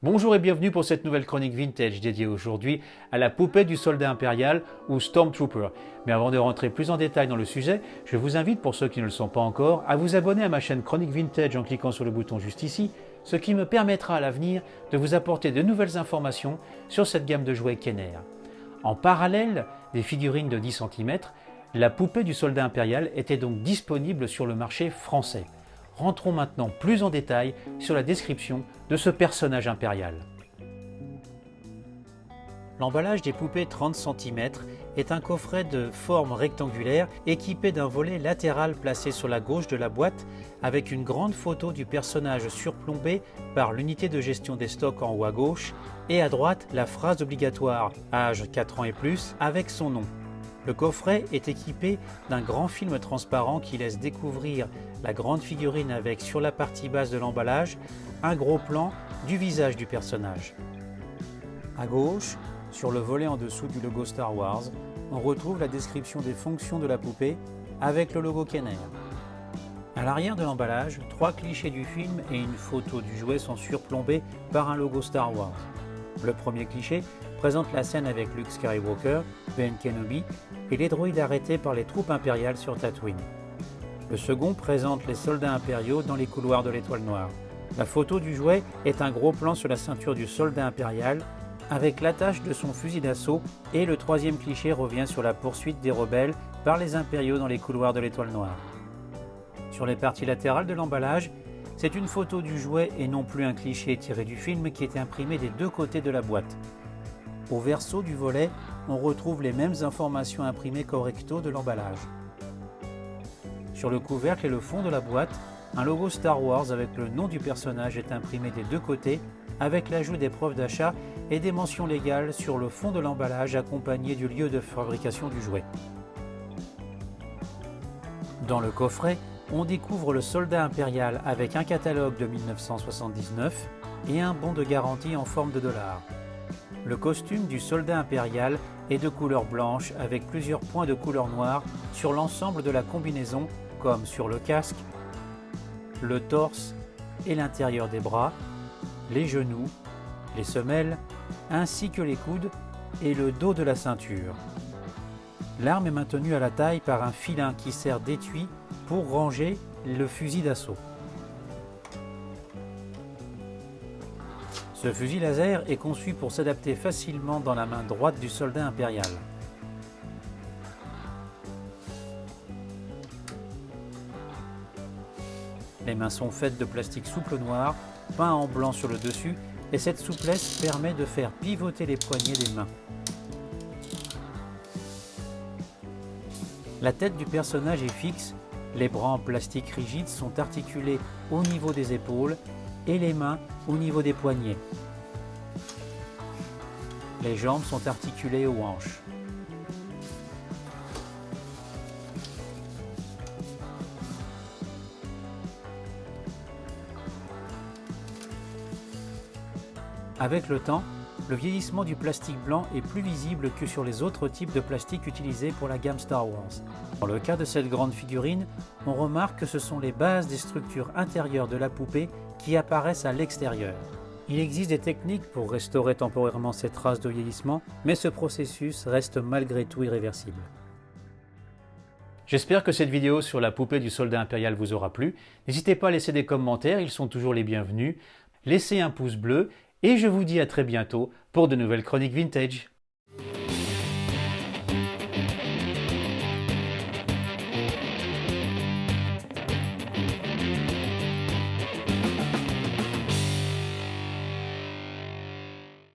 Bonjour et bienvenue pour cette nouvelle chronique vintage dédiée aujourd'hui à la poupée du soldat impérial ou Stormtrooper. Mais avant de rentrer plus en détail dans le sujet, je vous invite, pour ceux qui ne le sont pas encore, à vous abonner à ma chaîne Chronique Vintage en cliquant sur le bouton juste ici, ce qui me permettra à l'avenir de vous apporter de nouvelles informations sur cette gamme de jouets Kenner. En parallèle des figurines de 10 cm, la poupée du soldat impérial était donc disponible sur le marché français. Rentrons maintenant plus en détail sur la description de ce personnage impérial. L'emballage des poupées 30 cm est un coffret de forme rectangulaire équipé d'un volet latéral placé sur la gauche de la boîte avec une grande photo du personnage surplombé par l'unité de gestion des stocks en haut à gauche et à droite la phrase obligatoire « âge 4 ans et plus » avec son nom. Le coffret est équipé d'un grand film transparent qui laisse découvrir la grande figurine avec, sur la partie basse de l'emballage, un gros plan du visage du personnage. À gauche, sur le volet en dessous du logo Star Wars, on retrouve la description des fonctions de la poupée avec le logo Kenner. À l'arrière de l'emballage, 3 clichés du film et une photo du jouet sont surplombés par un logo Star Wars. Le premier cliché présente la scène avec Luke Skywalker, Ben Kenobi et les droïdes arrêtés par les troupes impériales sur Tatooine. Le second présente les soldats impériaux dans les couloirs de l'Étoile Noire. La photo du jouet est un gros plan sur la ceinture du soldat impérial avec l'attache de son fusil d'assaut, et le troisième cliché revient sur la poursuite des rebelles par les impériaux dans les couloirs de l'Étoile Noire. Sur les parties latérales de l'emballage, c'est une photo du jouet et non plus un cliché tiré du film qui est imprimé des deux côtés de la boîte. Au verso du volet, on retrouve les mêmes informations imprimées qu'au recto de l'emballage. Sur le couvercle et le fond de la boîte, un logo Star Wars avec le nom du personnage est imprimé des deux côtés, avec l'ajout des preuves d'achat et des mentions légales sur le fond de l'emballage accompagné du lieu de fabrication du jouet. Dans le coffret, on découvre le soldat impérial avec un catalogue de 1979 et un bon de garantie en forme de dollar. Le costume du soldat impérial est de couleur blanche avec plusieurs points de couleur noire sur l'ensemble de la combinaison, comme sur le casque, le torse et l'intérieur des bras, les genoux, les semelles, ainsi que les coudes et le dos de la ceinture. L'arme est maintenue à la taille par un filin qui sert d'étui pour ranger le fusil d'assaut. Ce fusil laser est conçu pour s'adapter facilement dans la main droite du soldat impérial. Les mains sont faites de plastique souple noir, peint en blanc sur le dessus, et cette souplesse permet de faire pivoter les poignets des mains. La tête du personnage est fixe, les bras en plastique rigide sont articulés au niveau des épaules et les mains au niveau des poignets. Les jambes sont articulées aux hanches. Avec le temps, le vieillissement du plastique blanc est plus visible que sur les autres types de plastique utilisés pour la gamme Star Wars. Dans le cas de cette grande figurine, on remarque que ce sont les bases des structures intérieures de la poupée qui apparaissent à l'extérieur. Il existe des techniques pour restaurer temporairement ces traces de vieillissement, mais ce processus reste malgré tout irréversible. J'espère que cette vidéo sur la poupée du soldat impérial vous aura plu. N'hésitez pas à laisser des commentaires, ils sont toujours les bienvenus. Laissez un pouce bleu et je vous dis à très bientôt pour de nouvelles chroniques vintage.